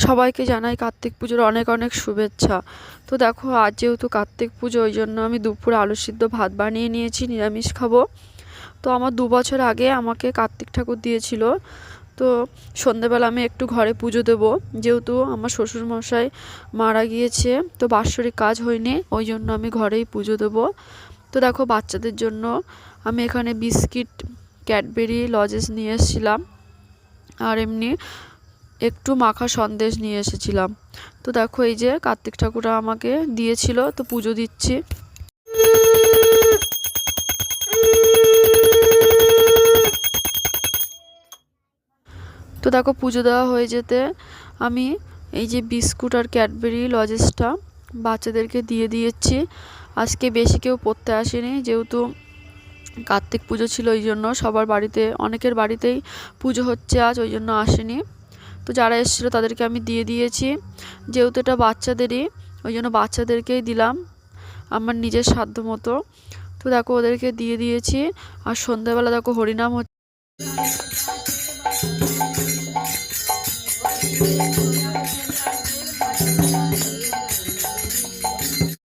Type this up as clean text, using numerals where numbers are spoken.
সবাইকে জানাই কার্তিক পুজোর অনেক অনেক শুভেচ্ছা। তো দেখো আজ যেহেতু কার্তিক পুজো, ওই জন্য আমি দুপুরে আলু সিদ্ধ ভাত বানিয়ে নিয়েছি, নিরামিষ খাবো। তো আমার 2 বছর আগে আমাকে কার্তিক ঠাকুর দিয়েছিল। তো সন্ধেবেলা আমি একটু ঘরে পুজো দেবো, যেহেতু আমার শ্বশুরমশাই মারা গিয়েছে, তো বাৎসরিক কাজ হয়নি, ওই জন্য আমি ঘরেই পুজো দেবো। তো দেখো বাচ্চাদের জন্য আমি এখানে বিস্কিট, ক্যাডবেরি, লজেন্স নিয়ে এসেছিলাম, আর এমনি একটু মাখা সন্দেশ নিয়ে এসেছিলাম। তো দেখো এই যে কার্তিক ঠাকুররা আমাকে দিয়েছিল, তো পুজো দিচ্ছি। তো দেখো পুজো দেওয়া হয়ে যেতে আমি এই যে বিস্কুট আর ক্যাডবেরি লজেন্সটা বাচ্চাদেরকে দিয়ে দিয়েছি। আজকে বেশি কেউ পড়তে আসেনি, যেহেতু কার্তিক পুজো ছিল, ওই জন্য সবার বাড়িতে, অনেকের বাড়িতেই পুজো হচ্ছে আজ, ওই জন্য আসেনি। তো যারা এসেছিলো তাদেরকে আমি দিয়ে দিয়েছি, যেহেতু এটা বাচ্চাদেরই, ওই জন্য বাচ্চাদেরকেই দিলাম আমার নিজের সাধ্য মতো। তো দেখো ওদেরকে দিয়ে দিয়েছি। আর সন্ধ্যাবেলা দেখো হরিনাম হচ্ছে।